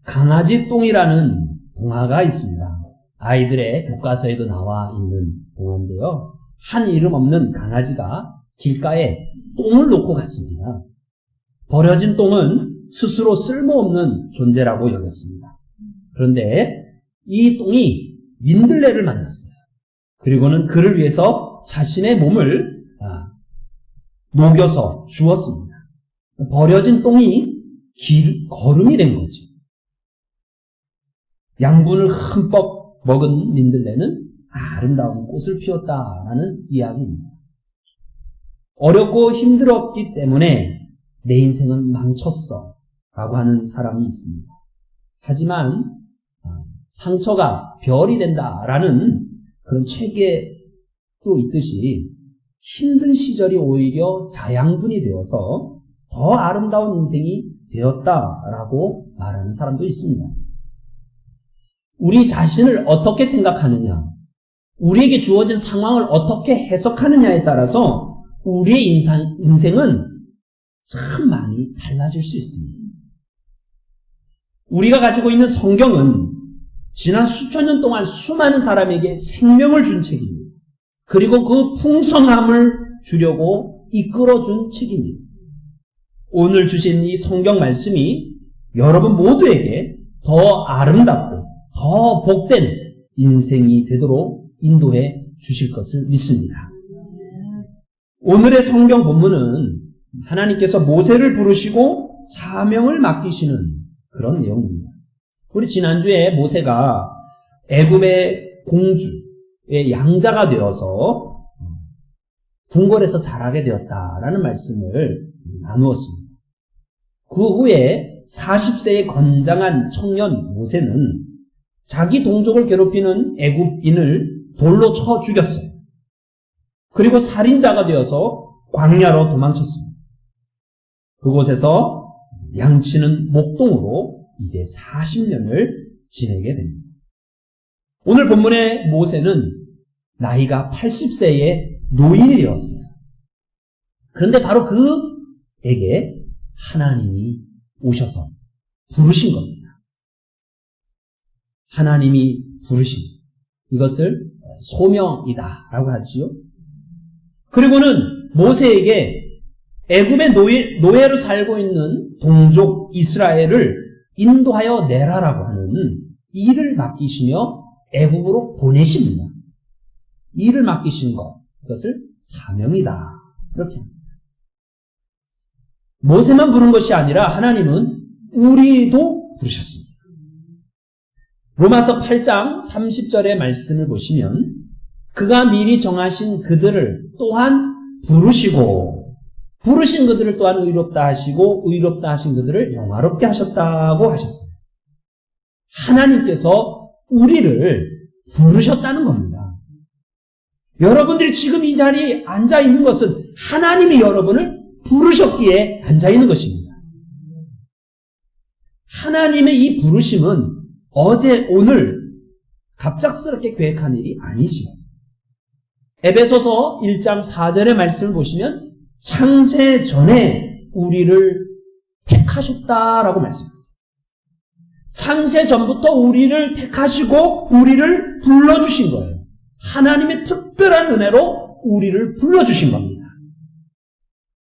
강아지 똥이라는 동화가 있습니다. 아이들의 교과서에도 나와 있는 동화인데요. 한 이름 없는 강아지가 길가에 똥을 놓고 갔습니다. 버려진 똥은 스스로 쓸모없는 존재라고 여겼습니다. 그런데 이 똥이 민들레를 만났어요. 그리고는 그를 위해서 자신의 몸을 녹여서 주었습니다. 버려진 똥이 거름이 된 거죠. 양분을 흠뻑 먹은 민들레는 아름다운 꽃을 피웠다라는 이야기입니다. 어렵고 힘들었기 때문에 내 인생은 망쳤어 라고 하는 사람이 있습니다. 하지만 상처가 별이 된다라는 그런 책에도 있듯이 힘든 시절이 오히려 자양분이 되어서 더 아름다운 인생이 되었다라고 말하는 사람도 있습니다. 우리 자신을 어떻게 생각하느냐, 우리에게 주어진 상황을 어떻게 해석하느냐에 따라서 우리의 인생은 참 많이 달라질 수 있습니다. 우리가 가지고 있는 성경은 지난 수천 년 동안 수많은 사람에게 생명을 준 책입니다. 그리고 그 풍성함을 주려고 이끌어준 책입니다. 오늘 주신 이 성경 말씀이 여러분 모두에게 더 아름답고 더 복된 인생이 되도록 인도해 주실 것을 믿습니다. 오늘의 성경 본문은 하나님께서 모세를 부르시고 사명을 맡기시는 그런 내용입니다. 우리 지난주에 모세가 애굽의 공주의 양자가 되어서 궁궐에서 자라게 되었다라는 말씀을 나누었습니다. 그 후에 40세의 건장한 청년 모세는 자기 동족을 괴롭히는 애굽인을 돌로 쳐 죽였어요. 그리고 살인자가 되어서 광야로 도망쳤습니다. 그곳에서 양치는 목동으로 이제 40년을 지내게 됩니다. 오늘 본문의 모세는 나이가 80세의 노인이 되었어요. 그런데 바로 그에게 하나님이 오셔서 부르신 겁니다. 하나님이 부르신 이것을 소명이다라고 하지요. 그리고는 모세에게 애굽의 노예로 살고 있는 동족 이스라엘을 인도하여 내라라고 하는 일을 맡기시며 애굽으로 보내십니다. 일을 맡기신 것, 그것을 사명이다. 이렇게 합니다. 모세만 부른 것이 아니라 하나님은 우리도 부르셨습니다. 로마서 8장 30절의 말씀을 보시면 그가 미리 정하신 그들을 또한 부르시고 부르신 그들을 또한 의롭다 하시고 의롭다 하신 그들을 영화롭게 하셨다고 하셨어요. 하나님께서 우리를 부르셨다는 겁니다. 여러분들이 지금 이 자리에 앉아 있는 것은 하나님이 여러분을 부르셨기에 앉아 있는 것입니다. 하나님의 이 부르심은 어제 오늘 갑작스럽게 계획한 일이 아니지요. 에베소서 1장 4절의 말씀을 보시면 창세 전에 우리를 택하셨다라고 말씀했어요. 창세 전부터 우리를 택하시고 우리를 불러주신 거예요. 하나님의 특별한 은혜로 우리를 불러주신 겁니다.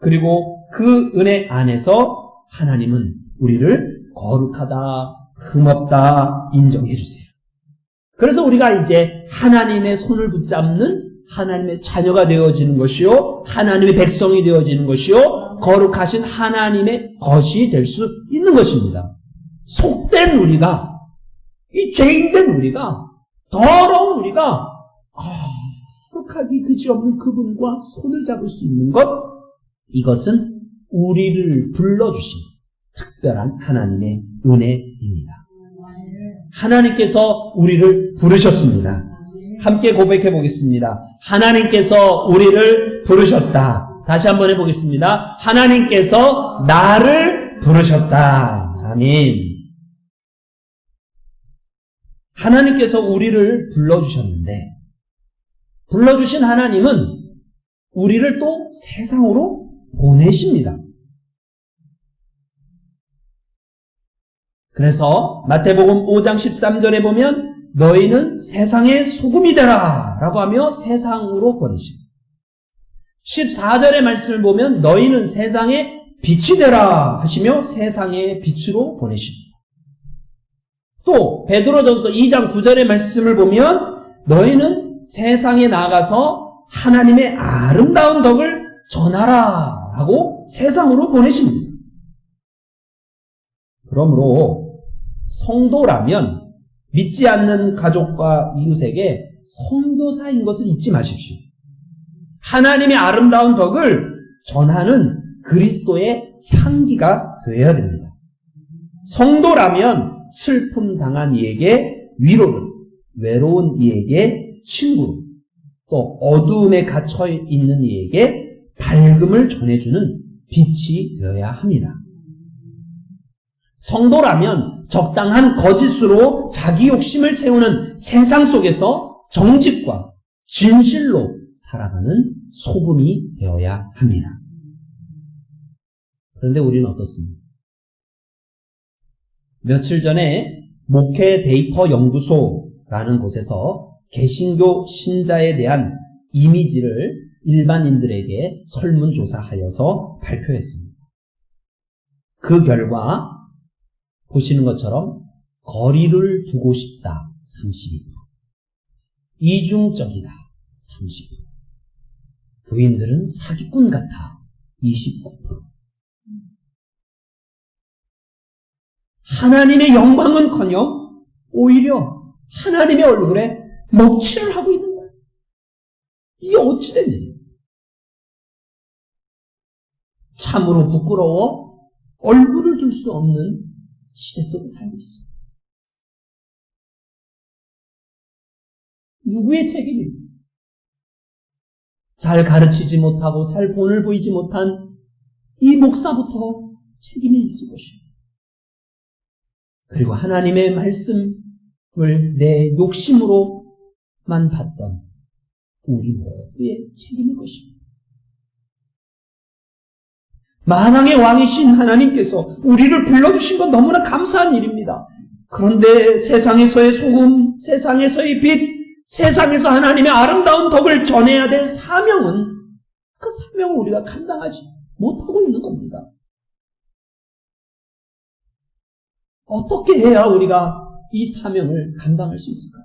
그리고 그 은혜 안에서 하나님은 우리를 거룩하다, 흠없다 인정해 주세요. 그래서 우리가 이제 하나님의 손을 붙잡는 하나님의 자녀가 되어지는 것이요, 하나님의 백성이 되어지는 것이요, 거룩하신 하나님의 것이 될 수 있는 것입니다. 속된 우리가, 이 죄인된 우리가, 더러운 우리가 거룩하기 그지없는 그분과 손을 잡을 수 있는 것, 이것은 우리를 불러주신 특별한 하나님의 은혜입니다. 하나님께서 우리를 부르셨습니다. 함께 고백해 보겠습니다. 하나님께서 우리를 부르셨다. 다시 한번 해보겠습니다. 하나님께서 나를 부르셨다. 아멘. 하나님께서 우리를 불러주셨는데, 불러주신 하나님은 우리를 또 세상으로 보내십니다. 그래서 마태복음 5장 13절에 보면 너희는 세상의 소금이 되라 라고 하며 세상으로 보내십니다. 14절의 말씀을 보면 너희는 세상의 빛이 되라 하시며 세상의 빛으로 보내십니다. 또 베드로전서 2장 9절의 말씀을 보면 너희는 세상에 나가서 하나님의 아름다운 덕을 전하라 하고 세상으로 보내십니다. 그러므로 성도라면 믿지 않는 가족과 이웃에게 선교사인 것을 잊지 마십시오. 하나님의 아름다운 덕을 전하는 그리스도의 향기가 되어야 됩니다. 성도라면 슬픔 당한 이에게 위로를, 외로운 이에게 친구를, 또 어두움에 갇혀 있는 이에게 밝음을 전해주는 빛이 되어야 합니다. 성도라면 적당한 거짓으로 자기 욕심을 채우는 세상 속에서 정직과 진실로 살아가는 소금이 되어야 합니다. 그런데 우리는 어떻습니까? 며칠 전에 목회 데이터 연구소라는 곳에서 개신교 신자에 대한 이미지를 일반인들에게 설문조사하여서 발표했습니다. 그 결과 보시는 것처럼 거리를 두고 싶다 32%, 이중적이다 30%, 교인들은 사기꾼 같아 29%. 하나님의 영광은커녕 오히려 하나님의 얼굴에 먹칠을 하고 있는 거예요. 이게 어찌된 일이에요? 참으로 부끄러워 얼굴을 둘 수 없는 시대 속에 살고 있어요. 누구의 책임입니까? 잘 가르치지 못하고 잘 본을 보이지 못한 이 목사부터 책임이 있을 것입니다. 그리고 하나님의 말씀을 내 욕심으로만 받던 우리 모두의 책임일 것입니다. 만왕의 왕이신 하나님께서 우리를 불러주신 건 너무나 감사한 일입니다. 그런데 세상에서의 소금, 세상에서의 빛, 세상에서 하나님의 아름다운 덕을 전해야 될 사명은 그 사명을 우리가 감당하지 못하고 있는 겁니다. 어떻게 해야 우리가 이 사명을 감당할 수 있을까요?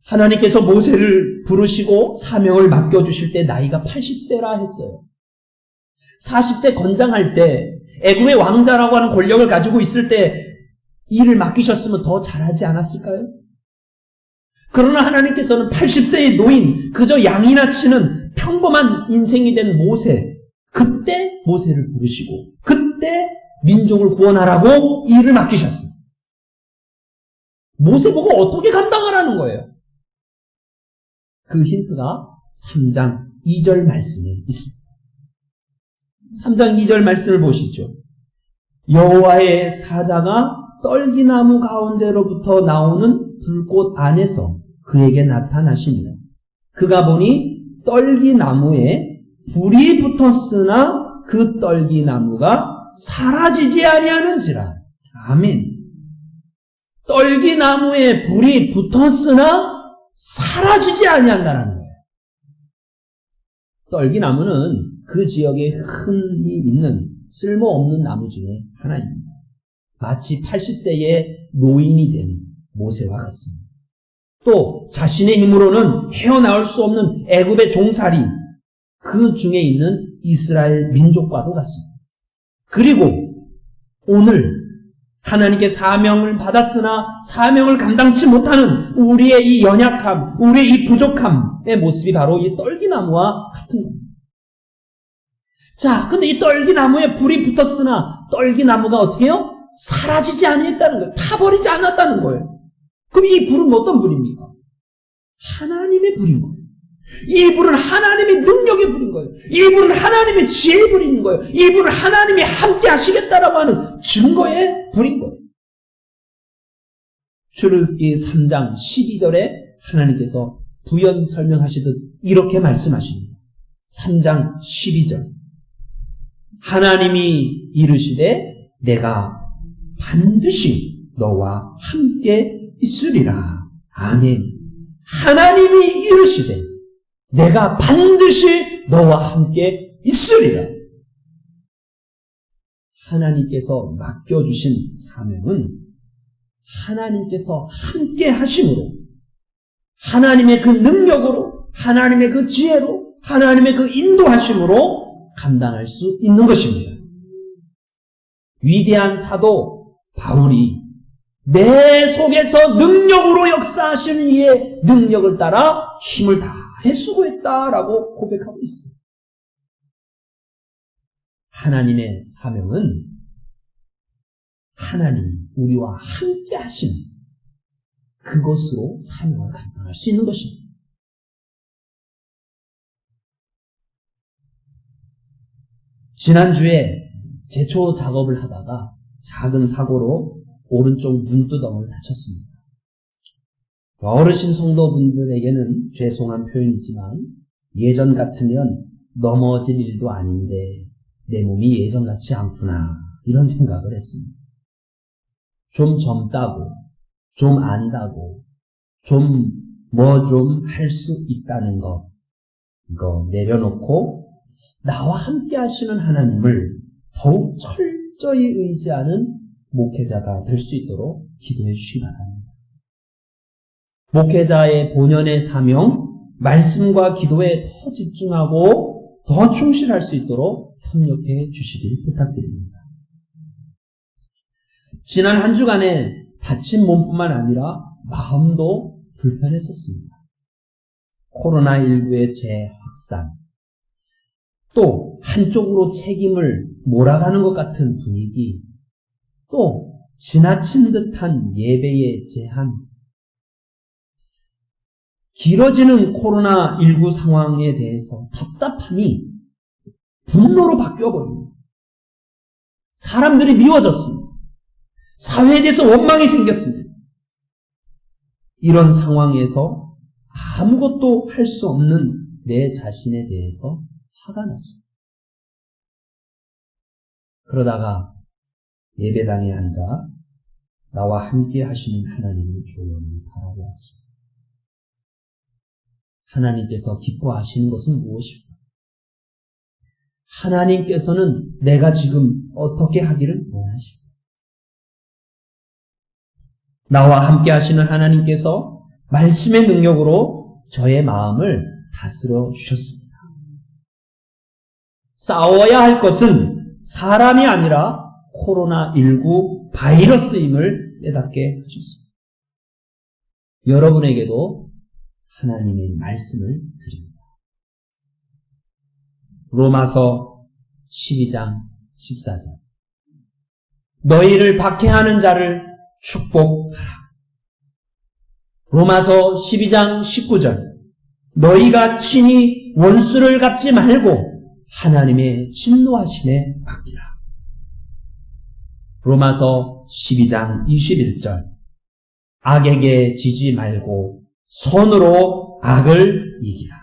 하나님께서 모세를 부르시고 사명을 맡겨주실 때 나이가 80세라 했어요. 40세 건장할 때 애굽의 왕자라고 하는 권력을 가지고 있을 때 일을 맡기셨으면 더 잘하지 않았을까요? 그러나 하나님께서는 80세의 노인, 그저 양이나 치는 평범한 인생이 된 모세, 그때 모세를 부르시고 그때 민족을 구원하라고 일을 맡기셨어요. 모세 보고 어떻게 감당하라는 거예요? 그 힌트가 3장 2절 말씀에 있습니다. 3장 2절 말씀을 보시죠. 여호와의 사자가 떨기나무 가운데로부터 나오는 불꽃 안에서 그에게 나타나시니라. 그가 보니 떨기나무에 불이 붙었으나 그 떨기나무가 사라지지 아니하는지라. 아멘. 떨기나무에 불이 붙었으나 사라지지 아니한다는 거예요. 떨기나무는 그 지역에 흔히 있는 쓸모없는 나무 중에 하나입니다. 마치 80세의 노인이 된 모세와 같습니다. 또 자신의 힘으로는 헤어나올 수 없는 애굽의 종살이, 그 중에 있는 이스라엘 민족과도 같습니다. 그리고 오늘 하나님께 사명을 받았으나 사명을 감당치 못하는 우리의 이 연약함, 우리의 이 부족함의 모습이 바로 이 떨기나무와 같은 겁니다. 자, 근데 이 떨기나무에 불이 붙었으나 떨기나무가 어떻게 해요? 사라지지 아니했다는 거예요. 타버리지 않았다는 거예요. 그럼 이 불은 어떤 불입니까? 하나님의 불인 거예요. 이 불은 하나님의 능력의 불인 거예요. 이 불은 하나님의 지혜의 불인 거예요. 이 불은 하나님이 함께 하시겠다라고 하는 증거의 불인 거예요. 출애굽기 3장 12절에 하나님께서 부연 설명하시듯 이렇게 말씀하십니다. 3장 12절. 하나님이 이르시되 내가 반드시 너와 함께 있으리라. 아멘. 하나님이 이르시되 내가 반드시 너와 함께 있으리라. 하나님께서 맡겨주신 사명은 하나님께서 함께 하심으로, 하나님의 그 능력으로, 하나님의 그 지혜로, 하나님의 그 인도하심으로 감당할 수 있는 것입니다. 위대한 사도 바울이 내 속에서 능력으로 역사하시는 이의 능력을 따라 힘을 다해 수고했다라고 고백하고 있습니다. 하나님의 사명은 하나님이 우리와 함께 하신 그것으로 사명을 감당할 수 있는 것입니다. 지난주에 제초 작업을 하다가 작은 사고로 오른쪽 눈두덩을 다쳤습니다. 어르신 성도분들에게는 죄송한 표현이지만 예전 같으면 넘어질 일도 아닌데 내 몸이 예전 같지 않구나 이런 생각을 했습니다. 좀 젊다고, 좀 안다고, 좀 할 수 있다는 것, 이거 내려놓고 나와 함께 하시는 하나님을 더욱 철저히 의지하는 목회자가 될 수 있도록 기도해 주시기 바랍니다. 목회자의 본연의 사명, 말씀과 기도에 더 집중하고 더 충실할 수 있도록 협력해 주시길 부탁드립니다. 지난 한 주간에 다친 몸뿐만 아니라 마음도 불편했었습니다. 코로나19의 재확산, 또 한쪽으로 책임을 몰아가는 것 같은 분위기, 또 지나친 듯한 예배의 제한, 길어지는 코로나19 상황에 대해서 답답함이 분노로 바뀌어버립니다. 사람들이 미워졌습니다. 사회에 대해서 원망이 생겼습니다. 이런 상황에서 아무것도 할 수 없는 내 자신에 대해서 화가 났습니다. 그러다가 예배당에 앉아 나와 함께 하시는 하나님을 조용히 바라보았습니다. 하나님께서 기뻐하시는 것은 무엇일까? 하나님께서는 내가 지금 어떻게 하기를 원하십니까? 나와 함께 하시는 하나님께서 말씀의 능력으로 저의 마음을 다스려 주셨습니다. 싸워야 할 것은 사람이 아니라 코로나19 바이러스임을 깨닫게 하셨습니다. 여러분에게도 하나님의 말씀을 드립니다. 로마서 12장 14절 너희를 박해하는 자를 축복하라. 로마서 12장 19절 너희가 친히 원수를 갚지 말고 하나님의 진노하심에 맡기라. 로마서 12장 21절 악에게 지지 말고 선으로 악을 이기라.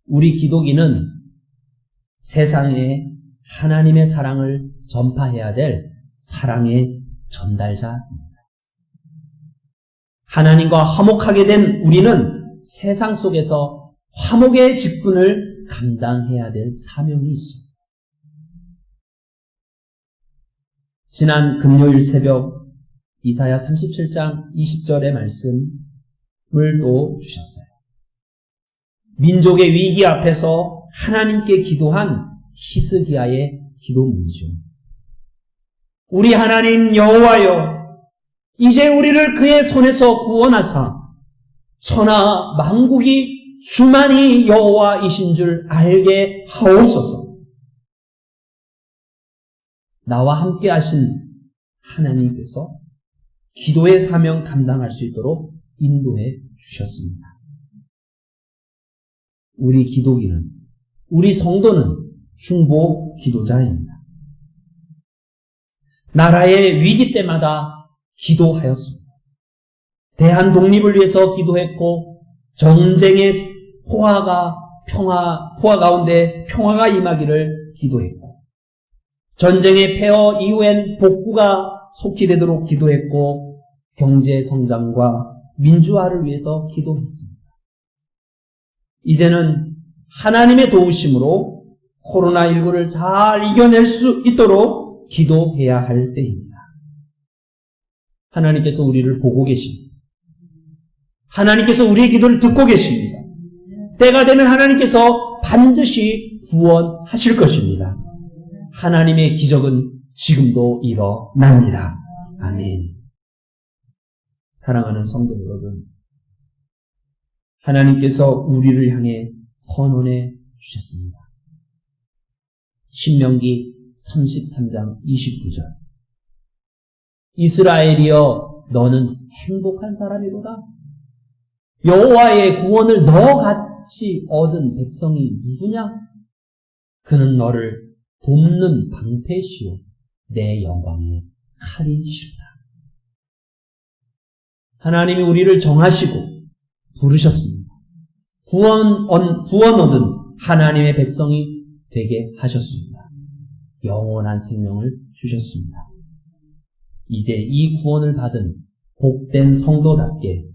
우리 기독인은 세상에 하나님의 사랑을 전파해야 될 사랑의 전달자입니다. 하나님과 화목하게 된 우리는 세상 속에서 화목의 직분을 감당해야 될 사명이 있습니다. 지난 금요일 새벽 이사야 37장 20절의 말씀을 또 주셨어요. 민족의 위기 앞에서 하나님께 기도한 히스기야의 기도문이죠. 우리 하나님 여호와여, 이제 우리를 그의 손에서 구원하사 천하 만국이 주만이 여호와이신 줄 알게 하옵소서. 나와 함께 하신 하나님께서 기도의 사명 감당할 수 있도록 인도해 주셨습니다. 우리 기독인은, 우리 성도는 중보 기도자입니다. 나라의 위기 때마다 기도하였습니다. 대한 독립을 위해서 기도했고, 정쟁의 포화 가운데 평화가 임하기를 기도했고, 전쟁의 폐허 이후엔 복구가 속히 되도록 기도했고 경제 성장과 민주화를 위해서 기도했습니다. 이제는 하나님의 도우심으로 코로나19를 잘 이겨낼 수 있도록 기도해야 할 때입니다. 하나님께서 우리를 보고 계십니다. 하나님께서 우리의 기도를 듣고 계십니다. 때가 되면 하나님께서 반드시 구원하실 것입니다. 하나님의 기적은 지금도 일어납니다. 아멘. 사랑하는 성도 여러분, 하나님께서 우리를 향해 선언해 주셨습니다. 신명기 33장 29절. 이스라엘이여 너는 행복한 사람이로다. 여호와의 구원을 너같이 얻은 백성이 누구냐? 그는 너를 돕는 방패시오 내 영광의 칼이시로다. 하나님이 우리를 정하시고 부르셨습니다. 구원 얻은 하나님의 백성이 되게 하셨습니다. 영원한 생명을 주셨습니다. 이제 이 구원을 받은 복된 성도답게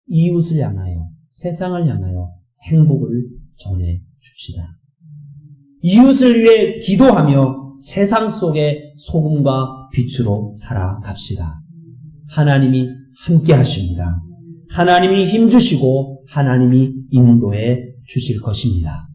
이웃을 향하여 세상을 향하여 행복을 전해 줍시다. 이웃을 위해 기도하며 세상 속에 소금과 빛으로 살아갑시다. 하나님이 함께 하십니다. 하나님이 힘주시고 하나님이 인도해 주실 것입니다.